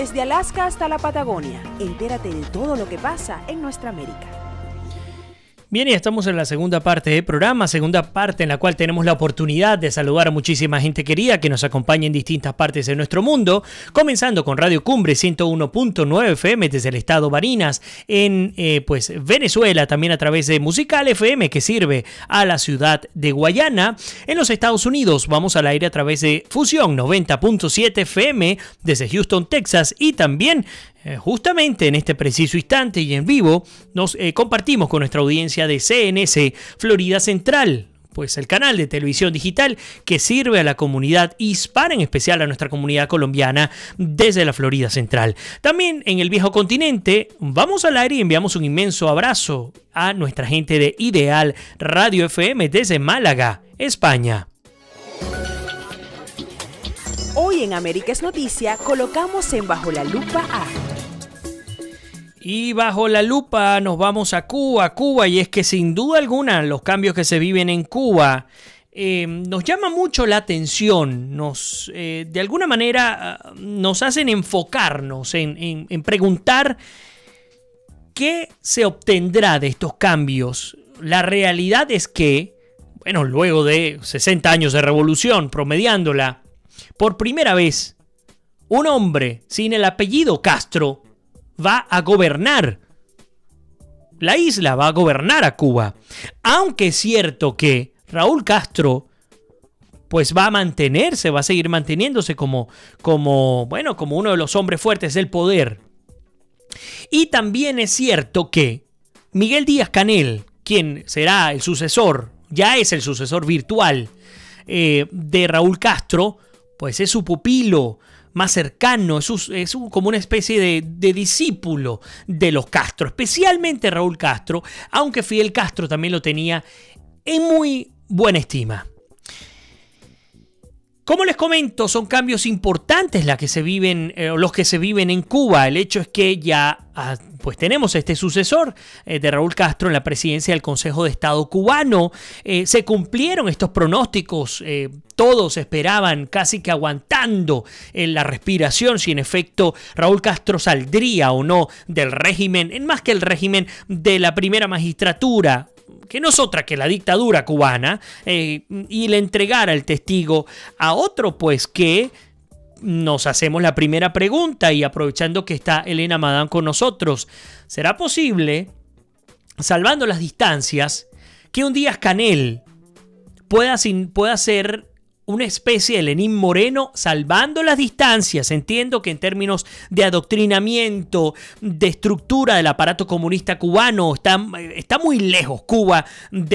Desde Alaska hasta la Patagonia, entérate de todo lo que pasa en nuestra América. Bien, y estamos en la segunda parte del programa, segunda parte en la cual tenemos la oportunidad de saludar a muchísima gente querida que nos acompaña en distintas partes de nuestro mundo, comenzando con Radio Cumbre 101.9 FM desde el estado Barinas, en Venezuela, también a través de Musical FM que sirve a la ciudad de Guayana. En los Estados Unidos vamos al aire a través de Fusión 90.7 FM desde Houston, Texas, y también justamente en este preciso instante y en vivo nos compartimos con nuestra audiencia de CNC Florida Central, pues el canal de televisión digital que sirve a la comunidad hispana, en especial a nuestra comunidad colombiana desde la Florida Central. También en el viejo continente vamos al aire y enviamos un inmenso abrazo a nuestra gente de Ideal Radio FM desde Málaga, España. Hoy en América es Noticia colocamos en Bajo la Lupa a... Y bajo la lupa nos vamos a Cuba, y es que sin duda alguna los cambios que se viven en Cuba nos llama mucho la atención, de alguna manera nos hacen enfocarnos en preguntar qué se obtendrá de estos cambios. La realidad es que, bueno, luego de 60 años de revolución, promediándola, por primera vez, un hombre sin el apellido Castro va a gobernar la isla, va a gobernar a Cuba. Aunque es cierto que Raúl Castro pues va a seguir manteniéndose como uno de los hombres fuertes del poder. Y también es cierto que Miguel Díaz-Canel, quien será el sucesor, ya es el sucesor virtual de Raúl Castro, pues es su pupilo más cercano, es como una especie de discípulo de los Castro, especialmente Raúl Castro, aunque Fidel Castro también lo tenía en muy buena estima. Como les comento, son cambios importantes los que se viven en Cuba. El hecho es que ya pues tenemos este sucesor de Raúl Castro en la presidencia del Consejo de Estado cubano. Se cumplieron estos pronósticos. Todos esperaban, casi que aguantando la respiración, si en efecto Raúl Castro saldría o no del régimen, más que el régimen de la primera magistratura, que no es otra que la dictadura cubana, y le entregara el testigo a otro, pues que nos hacemos la primera pregunta, y aprovechando que está Elena Madán con nosotros, ¿será posible, salvando las distancias, que un Díaz-Canel pueda ser una especie de Lenín Moreno, salvando las distancias? Entiendo que en términos de adoctrinamiento, de estructura del aparato comunista cubano, está muy lejos Cuba,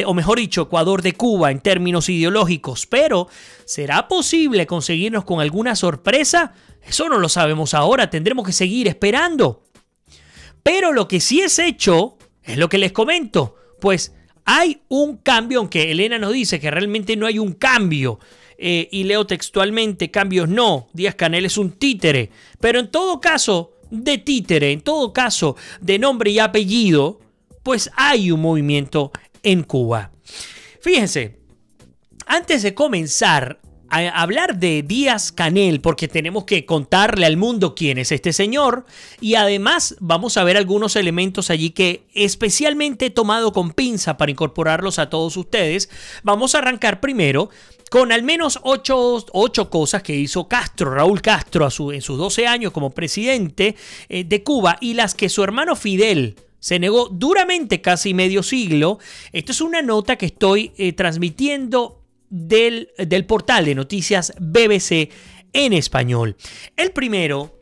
o mejor dicho, Ecuador de Cuba en términos ideológicos. Pero, ¿será posible conseguirnos con alguna sorpresa? Eso no lo sabemos ahora, tendremos que seguir esperando. Pero lo que sí es hecho es lo que les comento, pues hay un cambio, aunque Elena nos dice que realmente no hay un cambio. Y leo textualmente, cambios no, Díaz-Canel es un títere, pero en todo caso de títere, en todo caso de nombre y apellido, pues hay un movimiento en Cuba. Fíjense, antes de comenzar a hablar de Díaz-Canel, porque tenemos que contarle al mundo quién es este señor, y además vamos a ver algunos elementos allí que especialmente he tomado con pinza para incorporarlos a todos ustedes. Vamos a arrancar primero con al menos ocho cosas que hizo Raúl Castro en sus 12 años como presidente de Cuba, y las que su hermano Fidel se negó duramente casi medio siglo. Esto es una nota que estoy transmitiendo del portal de noticias BBC en español. El primero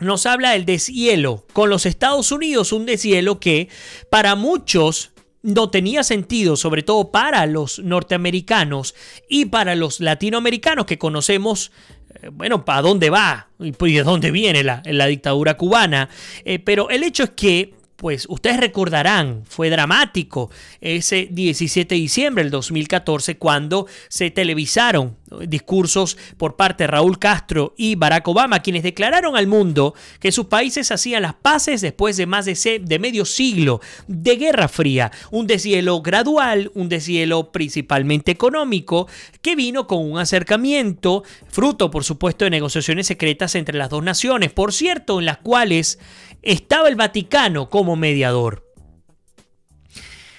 nos habla del deshielo con los Estados Unidos, un deshielo que para muchos no tenía sentido, sobre todo para los norteamericanos y para los latinoamericanos que conocemos, para dónde va y de dónde viene la dictadura cubana. Pero el hecho es que pues ustedes recordarán, fue dramático ese 17 de diciembre del 2014 cuando se televisaron discursos por parte de Raúl Castro y Barack Obama, quienes declararon al mundo que sus países hacían las paces después de más de medio siglo de Guerra Fría, un deshielo gradual, un deshielo principalmente económico, que vino con un acercamiento, fruto por supuesto de negociaciones secretas entre las dos naciones, por cierto, en las cuales estaba el Vaticano como mediador.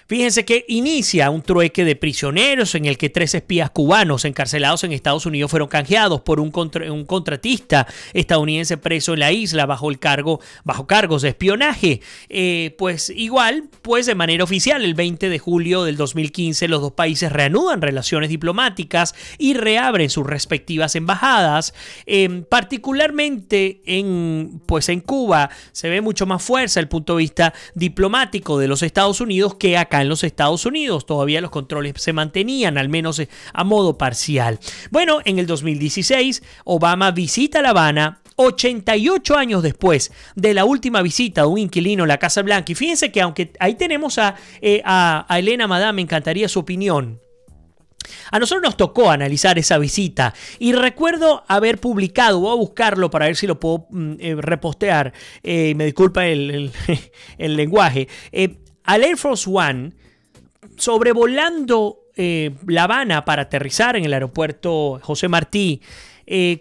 Fíjense que inicia un trueque de prisioneros en el que 3 espías cubanos encarcelados en Estados Unidos fueron canjeados por un contratista estadounidense preso en la isla bajo cargos de espionaje. Pues de manera oficial, el 20 de julio del 2015 los dos países reanudan relaciones diplomáticas y reabren sus respectivas embajadas. Particularmente en Cuba se ve mucho más fuerza el punto de vista diplomático de los Estados Unidos que acá en los Estados Unidos. Todavía los controles se mantenían, al menos a modo parcial. Bueno, en el 2016, Obama visita La Habana 88 años después de la última visita de un inquilino en la Casa Blanca. Y fíjense que aunque ahí tenemos a Elena Madame, me encantaría su opinión. A nosotros nos tocó analizar esa visita y recuerdo haber publicado, voy a buscarlo para ver si lo puedo repostear, me disculpa el lenguaje, al Air Force One sobrevolando La Habana para aterrizar en el aeropuerto José Martí,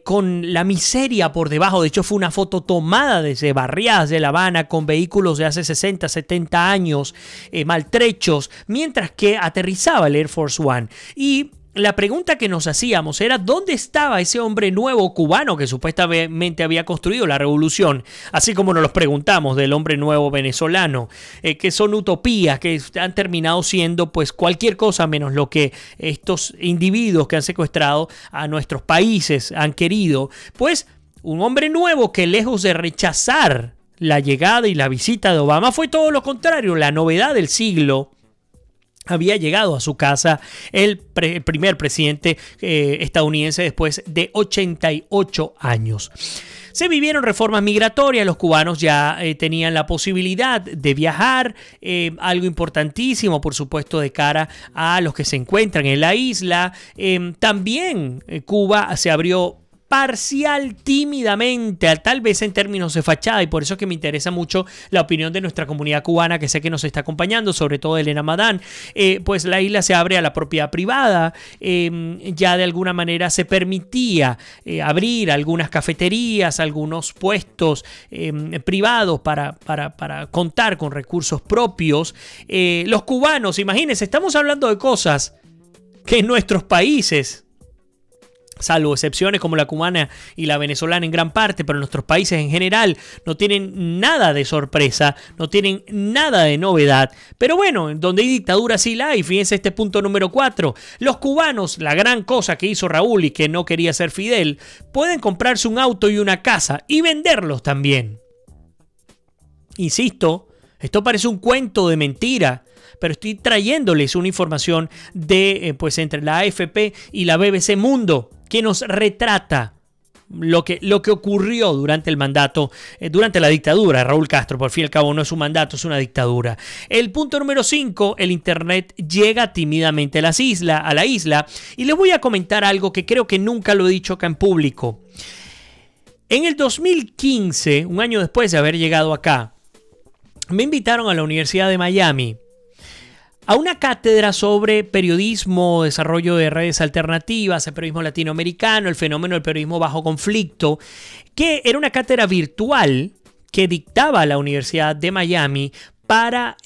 con la miseria por debajo. De hecho, fue una foto tomada desde barriadas de La Habana con vehículos de hace 60, 70 años, maltrechos, mientras que aterrizaba el Air Force One. Y la pregunta que nos hacíamos era ¿dónde estaba ese hombre nuevo cubano que supuestamente había construido la revolución? Así como nos los preguntamos del hombre nuevo venezolano, que son utopías, que han terminado siendo pues cualquier cosa menos lo que estos individuos que han secuestrado a nuestros países han querido. Pues un hombre nuevo que, lejos de rechazar la llegada y la visita de Obama, fue todo lo contrario, la novedad del siglo. Había llegado a su casa el primer presidente estadounidense después de 88 años. Se vivieron reformas migratorias, los cubanos ya tenían la posibilidad de viajar, algo importantísimo, por supuesto, de cara a los que se encuentran en la isla. También Cuba se abrió parcial, tímidamente, tal vez en términos de fachada, y por eso es que me interesa mucho la opinión de nuestra comunidad cubana, que sé que nos está acompañando, sobre todo Elena Madán. Pues la isla se abre a la propiedad privada, ya de alguna manera se permitía abrir algunas cafeterías, algunos puestos privados para contar con recursos propios. Los cubanos, imagínense, estamos hablando de cosas que en nuestros países, salvo excepciones como la cubana y la venezolana en gran parte, pero nuestros países en general no tienen nada de sorpresa, no tienen nada de novedad. Pero bueno, donde hay dictadura sí la hay. Fíjense este punto número 4. Los cubanos, la gran cosa que hizo Raúl y que no quería ser Fidel, pueden comprarse un auto y una casa y venderlos también. Insisto, esto parece un cuento de mentira, pero estoy trayéndoles una información de entre la AFP y la BBC Mundo, que nos retrata lo que ocurrió durante el mandato, durante la dictadura de Raúl Castro. Por fin y al cabo no es un mandato, es una dictadura. El punto número 5, el internet llega tímidamente a la isla, y les voy a comentar algo que creo que nunca lo he dicho acá en público. En el 2015, un año después de haber llegado acá, me invitaron a la Universidad de Miami a una cátedra sobre periodismo, desarrollo de redes alternativas, el periodismo latinoamericano, el fenómeno del periodismo bajo conflicto, que era una cátedra virtual que dictaba la Universidad de Miami para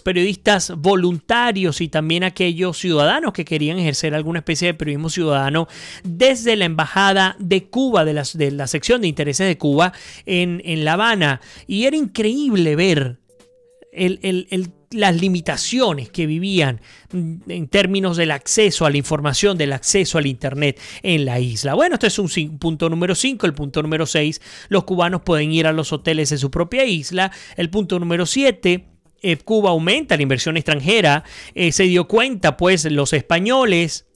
periodistas voluntarios y también aquellos ciudadanos que querían ejercer alguna especie de periodismo ciudadano desde la Embajada de Cuba, de la sección de intereses de Cuba en La Habana. Y era increíble ver las limitaciones que vivían en términos del acceso a la información, del acceso al internet en la isla. Bueno, este es un punto número 5. El punto número 6, los cubanos pueden ir a los hoteles de su propia isla. El punto número 7, Cuba aumenta la inversión extranjera. Se dio cuenta, pues, los españoles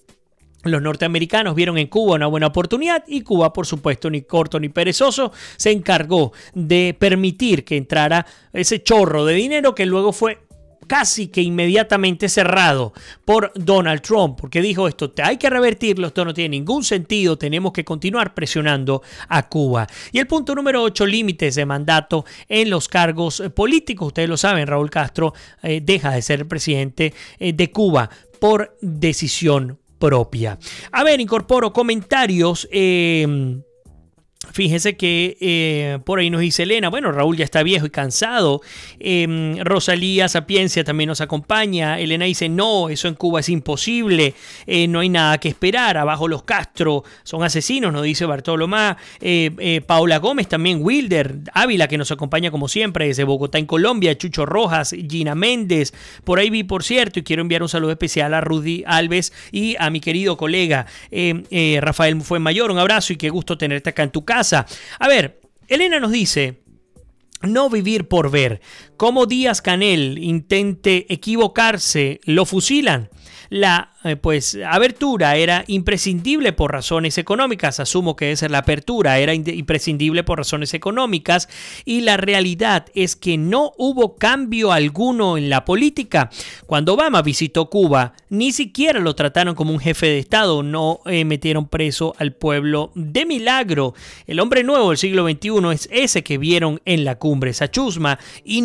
Los norteamericanos vieron en Cuba una buena oportunidad y Cuba, por supuesto, ni corto ni perezoso, se encargó de permitir que entrara ese chorro de dinero que luego fue casi que inmediatamente cerrado por Donald Trump, porque dijo esto hay que revertirlo, esto no tiene ningún sentido, tenemos que continuar presionando a Cuba. Y el punto número 8, límites de mandato en los cargos políticos. Ustedes lo saben, Raúl Castro deja de ser el presidente de Cuba por decisión propia. A ver, incorporo comentarios. Fíjense que por ahí nos dice Elena, bueno, Raúl ya está viejo y cansado. Rosalía Sapiencia también nos acompaña. Elena dice, no, eso en Cuba es imposible, no hay nada que esperar, abajo los Castro son asesinos, nos dice Bartolomá. Paula Gómez también, Wilder Ávila, que nos acompaña como siempre desde Bogotá en Colombia, Chucho Rojas, Gina Méndez, por ahí vi, por cierto, y quiero enviar un saludo especial a Rudy Alves y a mi querido colega Rafael Fuenmayor, un abrazo y qué gusto tenerte acá en tu casa. A ver, Elena nos dice, no vivir por ver. Como Díaz Canel intente equivocarse, lo fusilan. La apertura era imprescindible por razones económicas. Asumo que esa es la apertura, era imprescindible por razones económicas. Y la realidad es que no hubo cambio alguno en la política. Cuando Obama visitó Cuba, ni siquiera lo trataron como un jefe de Estado. No metieron preso al pueblo de milagro. El hombre nuevo del siglo XXI es ese que vieron en la cumbre, esa chusma. Y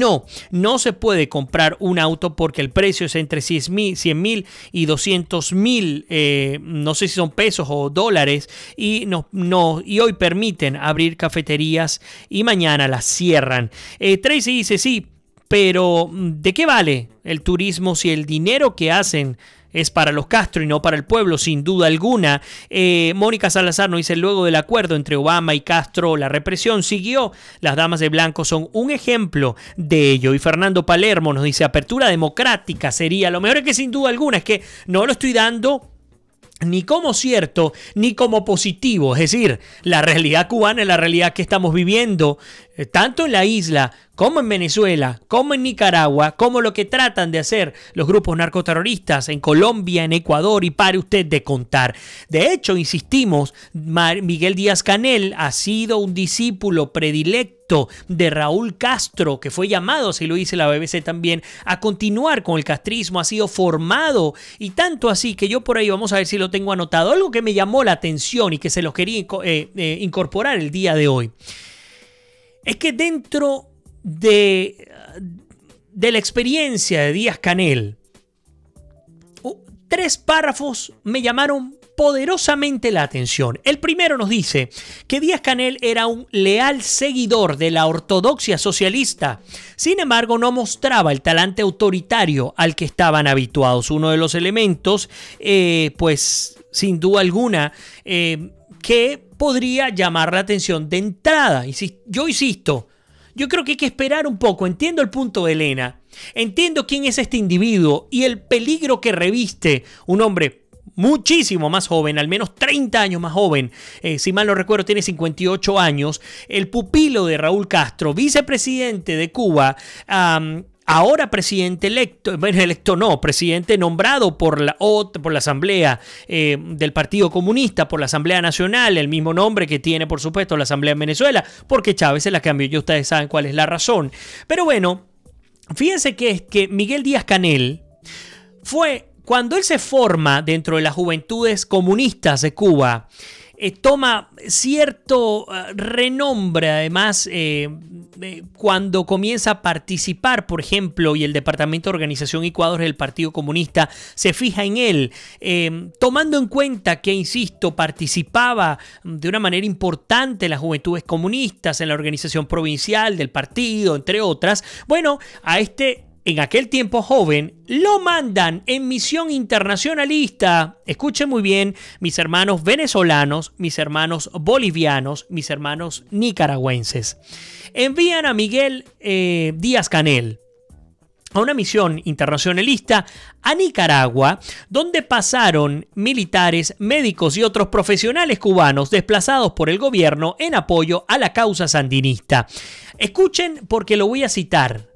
no se puede comprar un auto porque el precio es entre 100,000 y 200,000, no sé si son pesos o dólares, y hoy permiten abrir cafeterías y mañana las cierran. Tracy dice, sí, pero ¿de qué vale el turismo si el dinero que hacen es para los Castro y no para el pueblo, sin duda alguna? Mónica Salazar nos dice, luego del acuerdo entre Obama y Castro, la represión siguió. Las damas de blanco son un ejemplo de ello. Y Fernando Palermo nos dice, apertura democrática sería lo mejor. Es que sin duda alguna, es que no lo estoy dando ni como cierto, ni como positivo. Es decir, la realidad cubana es la realidad que estamos viviendo, tanto en la isla como en Venezuela, como en Nicaragua, como lo que tratan de hacer los grupos narcoterroristas en Colombia, en Ecuador, y pare usted de contar. De hecho, insistimos, Miguel Díaz-Canel ha sido un discípulo predilecto de Raúl Castro, que fue llamado, así lo dice la BBC también, a continuar con el castrismo, ha sido formado, y tanto así que yo por ahí, vamos a ver si lo tengo anotado, algo que me llamó la atención y que se los quería incorporar el día de hoy, es que dentro de la experiencia de Díaz-Canel, 3 párrafos me llamaron poderosamente la atención. El primero nos dice que Díaz-Canel era un leal seguidor de la ortodoxia socialista. Sin embargo, no mostraba el talante autoritario al que estaban habituados. Uno de los elementos, pues sin duda alguna, que podría llamar la atención de entrada. Yo insisto, yo creo que hay que esperar un poco. Entiendo el punto de Elena. Entiendo quién es este individuo y el peligro que reviste un hombre muchísimo más joven, al menos 30 años más joven. Si mal no recuerdo, tiene 58 años. El pupilo de Raúl Castro, vicepresidente de Cuba, ahora presidente presidente nombrado por la Asamblea del Partido Comunista, por la Asamblea Nacional, el mismo nombre que tiene, por supuesto, la Asamblea en Venezuela, porque Chávez se la cambió, y ustedes saben cuál es la razón. Pero bueno, fíjense que Miguel Díaz-Canel fue, cuando él se forma dentro de las juventudes comunistas de Cuba, toma cierto renombre, además, cuando comienza a participar, por ejemplo, y el Departamento de Organización y Cuadros del Partido Comunista se fija en él, tomando en cuenta que, insisto, participaba de una manera importante en las juventudes comunistas, en la organización provincial del partido, entre otras. Bueno, a en aquel tiempo joven, lo mandan en misión internacionalista. Escuchen muy bien, mis hermanos venezolanos, mis hermanos bolivianos, mis hermanos nicaragüenses. Envían a Miguel Díaz-Canel a una misión internacionalista a Nicaragua, donde pasaron militares, médicos y otros profesionales cubanos desplazados por el gobierno en apoyo a la causa sandinista. Escuchen, porque lo voy a citar.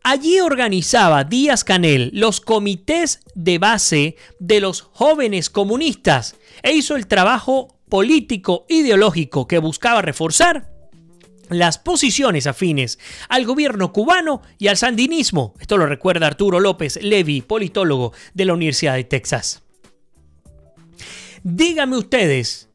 Allí organizaba Díaz-Canel los comités de base de los jóvenes comunistas e hizo el trabajo político ideológico que buscaba reforzar las posiciones afines al gobierno cubano y al sandinismo. Esto lo recuerda Arturo López Levi, politólogo de la Universidad de Texas. Díganme ustedes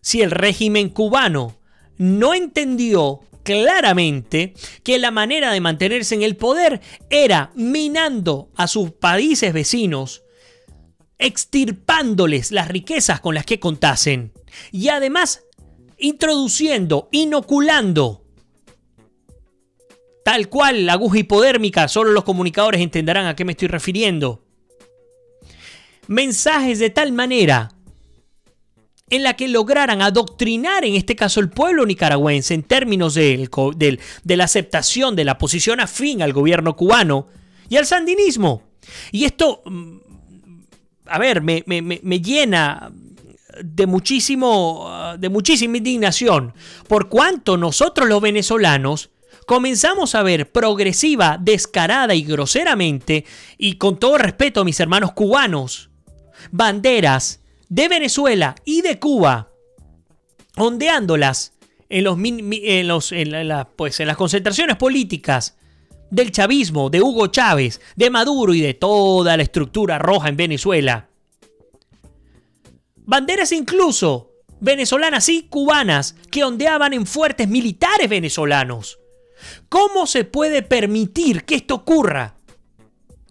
si el régimen cubano no entendió claramente que la manera de mantenerse en el poder era minando a sus países vecinos, extirpándoles las riquezas con las que contasen y además introduciendo, inoculando, tal cual la aguja hipodérmica, solo los comunicadores entenderán a qué me estoy refiriendo, mensajes de tal manera en la que lograran adoctrinar, en este caso el pueblo nicaragüense, en términos de la aceptación de la posición afín al gobierno cubano y al sandinismo. Y esto, a ver, me llena de muchísima indignación, por cuanto nosotros los venezolanos comenzamos a ver progresiva, descarada y groseramente, y con todo respeto a mis hermanos cubanos, banderas de Venezuela y de Cuba, ondeándolas en las concentraciones políticas del chavismo, de Hugo Chávez, de Maduro y de toda la estructura roja en Venezuela. Banderas incluso venezolanas y cubanas que ondeaban en fuertes militares venezolanos. ¿Cómo se puede permitir que esto ocurra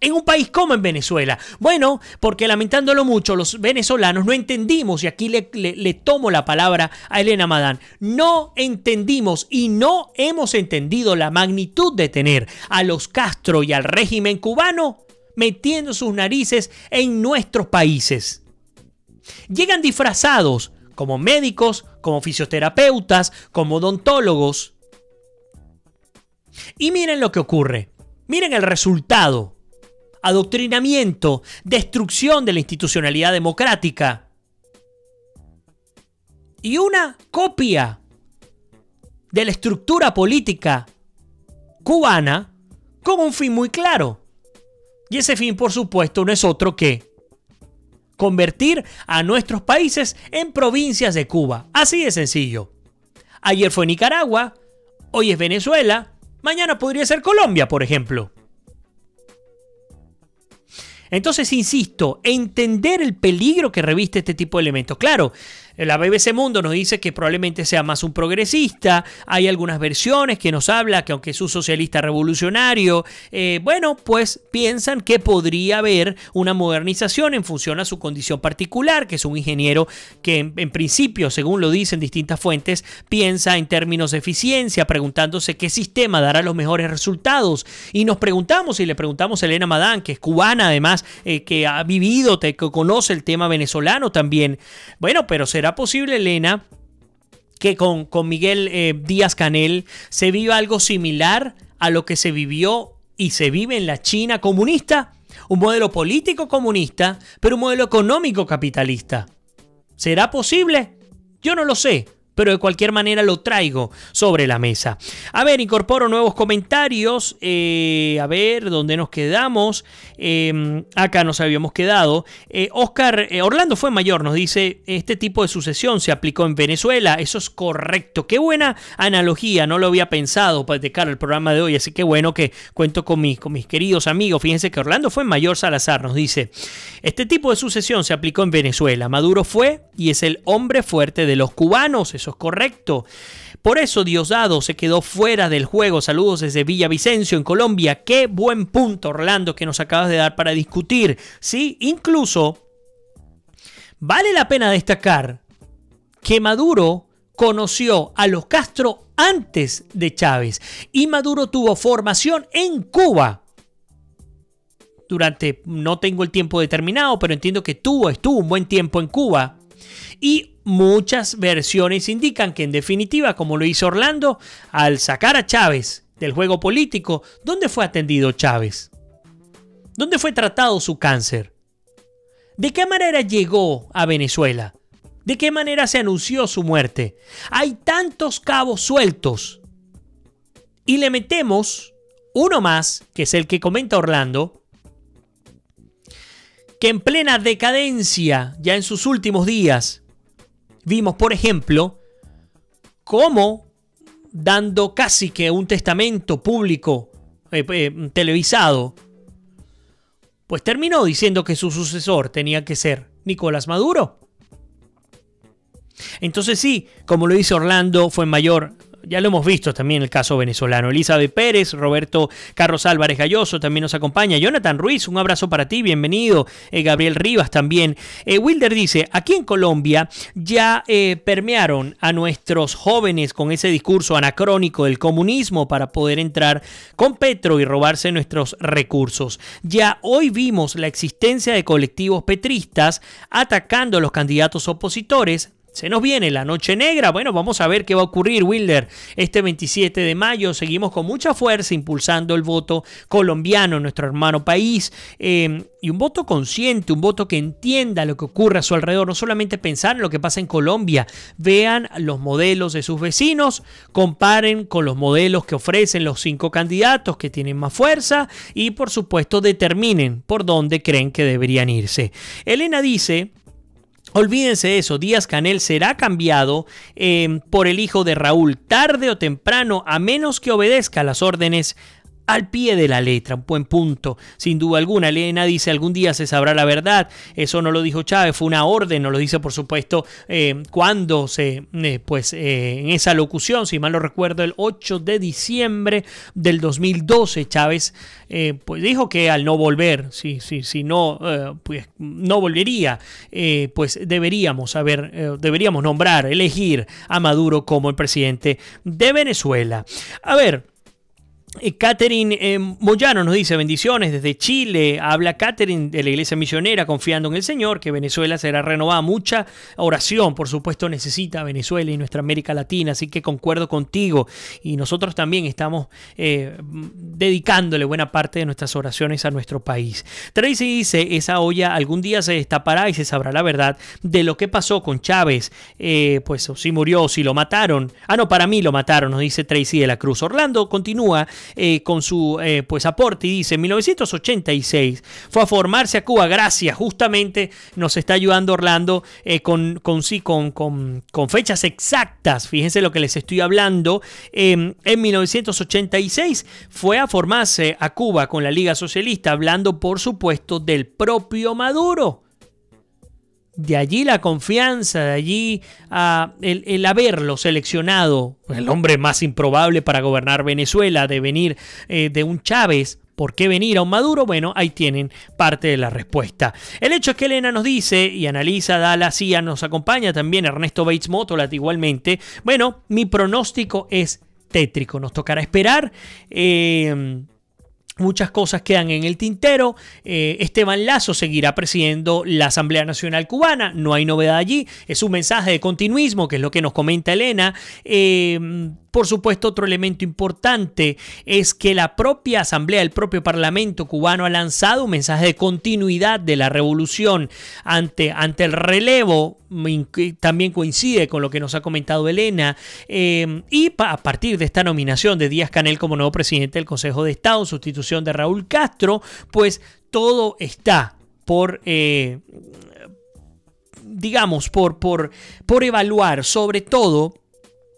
en un país como en Venezuela? Bueno, porque lamentándolo mucho, los venezolanos no entendimos, y aquí le tomo la palabra a Elena Madán, no entendimos y no hemos entendido la magnitud de tener a los Castro y al régimen cubano metiendo sus narices en nuestros países. Llegan disfrazados como médicos, como fisioterapeutas, como odontólogos. Y miren lo que ocurre. Miren el resultado. Adoctrinamiento, destrucción de la institucionalidad democrática y una copia de la estructura política cubana con un fin muy claro. Y ese fin, por supuesto, no es otro que convertir a nuestros países en provincias de Cuba. Así de sencillo. Ayer fue Nicaragua, hoy es Venezuela, mañana podría ser Colombia, por ejemplo. Entonces, insisto, entender el peligro que reviste este tipo de elementos. Claro, la BBC Mundo nos dice que probablemente sea más un progresista. Hay algunas versiones que nos habla que aunque es un socialista revolucionario, pues piensan que podría haber una modernización en función a su condición particular, que es un ingeniero que en principio, según lo dicen distintas fuentes, piensa en términos de eficiencia, preguntándose qué sistema dará los mejores resultados. Y nos preguntamos, y le preguntamos a Elena Madán, que es cubana además, que ha vivido, que conoce el tema venezolano también. Bueno, pero ¿será posible, Elena, que con Miguel Díaz-Canel se viva algo similar a lo que se vivió y se vive en la China comunista? Un modelo político comunista, pero un modelo económico capitalista. ¿Será posible? Yo no lo sé, pero de cualquier manera lo traigo sobre la mesa. A ver, incorporo nuevos comentarios. A ver, ¿dónde nos quedamos? Acá nos habíamos quedado. Orlando Fuenmayor nos dice, este tipo de sucesión se aplicó en Venezuela. Eso es correcto. Qué buena analogía. No lo había pensado de cara al programa de hoy. Así que bueno que cuento con mis queridos amigos. Fíjense que Orlando Fuenmayor Salazar nos dice, este tipo de sucesión se aplicó en Venezuela. Maduro fue y es el hombre fuerte de los cubanos. Eso es correcto. Por eso Diosdado se quedó fuera del juego. Saludos desde Villavicencio, en Colombia. Qué buen punto, Orlando, que nos acabas de dar para discutir. Sí, incluso vale la pena destacar que Maduro conoció a los Castro antes de Chávez y Maduro tuvo formación en Cuba. No tengo el tiempo determinado, pero entiendo que estuvo un buen tiempo en Cuba. Y muchas versiones indican que en definitiva, como lo hizo Orlando, al sacar a Chávez del juego político, ¿dónde fue atendido Chávez? ¿Dónde fue tratado su cáncer? ¿De qué manera llegó a Venezuela? ¿De qué manera se anunció su muerte? Hay tantos cabos sueltos y le metemos Uno más, que es el que comenta Orlando, que en plena decadencia, ya en sus últimos días, vimos, por ejemplo, cómo dando casi que un testamento público televisado, pues terminó diciendo que su sucesor tenía que ser Nicolás Maduro. Entonces sí, como lo dice Orlando Fuenmayor, ya lo hemos visto también en el caso venezolano. Elizabeth Pérez, Roberto Carlos Álvarez Galloso también nos acompaña. Jonathan Ruiz, un abrazo para ti, bienvenido. Gabriel Rivas también. Wilder dice, aquí en Colombia ya permearon a nuestros jóvenes con ese discurso anacrónico del comunismo para poder entrar con Petro y robarse nuestros recursos. Ya hoy vimos la existencia de colectivos petristas atacando a los candidatos opositores. Se nos viene la noche negra. Bueno, vamos a ver qué va a ocurrir, Wilder. Este 27 de mayo seguimos con mucha fuerza impulsando el voto colombiano en nuestro hermano país. Y un voto consciente, un voto que entienda lo que ocurre a su alrededor. No solamente pensar en lo que pasa en Colombia. Vean los modelos de sus vecinos, comparen con los modelos que ofrecen los 5 candidatos que tienen más fuerza y, por supuesto, determinen por dónde creen que deberían irse. Elena dice... Olvídense de eso, Díaz-Canel será cambiado por el hijo de Raúl tarde o temprano, a menos que obedezca las órdenes al pie de la letra. Un buen punto, sin duda alguna. Elena dice, algún día se sabrá la verdad. Eso no lo dijo Chávez, fue una orden, no lo dice por supuesto cuando en esa locución, si mal no recuerdo, el 8 de diciembre del 2012, Chávez pues dijo que al no volver, si no, pues no volvería, pues deberíamos nombrar, elegir a Maduro como el presidente de Venezuela. A ver, Catherine Moyano nos dice bendiciones desde Chile. Habla Catherine de la Iglesia Misionera confiando en el Señor que Venezuela será renovada. Mucha oración, por supuesto, necesita Venezuela y nuestra América Latina, así que concuerdo contigo y nosotros también estamos dedicándole buena parte de nuestras oraciones a nuestro país. Tracy dice, esa olla algún día se destapará y se sabrá la verdad de lo que pasó con Chávez, pues si murió, si lo mataron. No, para mí lo mataron, nos dice Tracy de la Cruz. Orlando continúa con su pues aporte y dice, en 1986 fue a formarse a Cuba. Gracias, justamente nos está ayudando Orlando con fechas exactas. Fíjense lo que les estoy hablando. En 1986 fue a formarse a Cuba con la Liga Socialista, hablando por supuesto del propio Maduro. De allí la confianza, de allí el haberlo seleccionado, el hombre más improbable para gobernar Venezuela, de venir de un Chávez. ¿Por qué venir a un Maduro? Bueno, ahí tienen parte de la respuesta. El hecho es que Elena nos dice y analiza, Dala Cía nos acompaña también, Ernesto Bates Motolat igualmente. Bueno, mi pronóstico es tétrico, nos tocará esperar. Muchas cosas quedan en el tintero. Esteban Lazo seguirá presidiendo la Asamblea Nacional Cubana. No hay novedad allí. Es un mensaje de continuismo, que es lo que nos comenta Elena. Por supuesto, otro elemento importante es que la propia Asamblea, el propio Parlamento cubano ha lanzado un mensaje de continuidad de la revolución ante el relevo. También coincide con lo que nos ha comentado Elena. Y a partir de esta nominación de Díaz-Canel como nuevo presidente del Consejo de Estado, sustitución de Raúl Castro, pues todo está por evaluar, sobre todo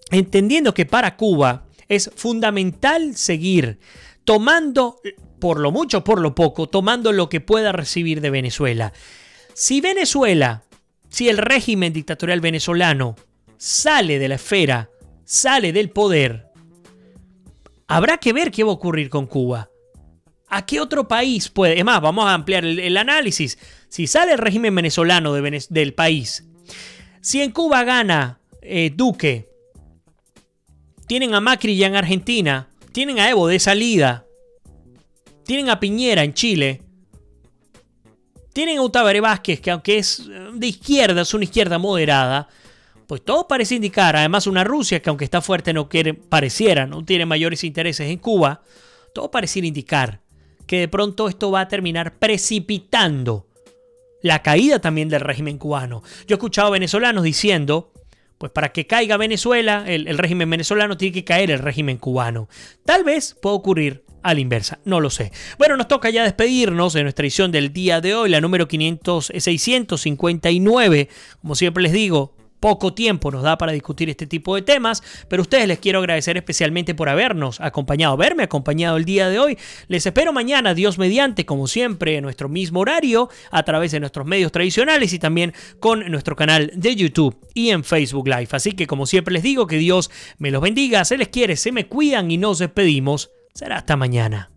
entendiendo que para Cuba es fundamental seguir tomando, por lo mucho, por lo poco, tomando lo que pueda recibir de Venezuela. Si el régimen dictatorial venezolano sale de la esfera, sale del poder, habrá que ver qué va a ocurrir con Cuba. ¿A qué otro país puede? Es más, vamos a ampliar el análisis. Si sale el régimen venezolano del país, si en Cuba gana Duque, tienen a Macri ya en Argentina, tienen a Evo de salida, tienen a Piñera en Chile, tienen a Tabaré Vázquez, que aunque es de izquierda, es una izquierda moderada, pues todo parece indicar, además una Rusia que aunque está fuerte no tiene mayores intereses en Cuba, todo pareciera indicar que de pronto esto va a terminar precipitando la caída también del régimen cubano. Yo he escuchado venezolanos diciendo, pues para que caiga Venezuela, el régimen venezolano, tiene que caer el régimen cubano. Tal vez pueda ocurrir a la inversa, no lo sé. Bueno, nos toca ya despedirnos de nuestra edición del día de hoy, la número 659. Como siempre les digo, poco tiempo nos da para discutir este tipo de temas, pero a ustedes les quiero agradecer especialmente por haberme acompañado el día de hoy. Les espero mañana, Dios mediante, como siempre, en nuestro mismo horario, a través de nuestros medios tradicionales y también con nuestro canal de YouTube y en Facebook Live. Así que, como siempre les digo, que Dios me los bendiga, se les quiere, se me cuidan y nos despedimos. Será hasta mañana.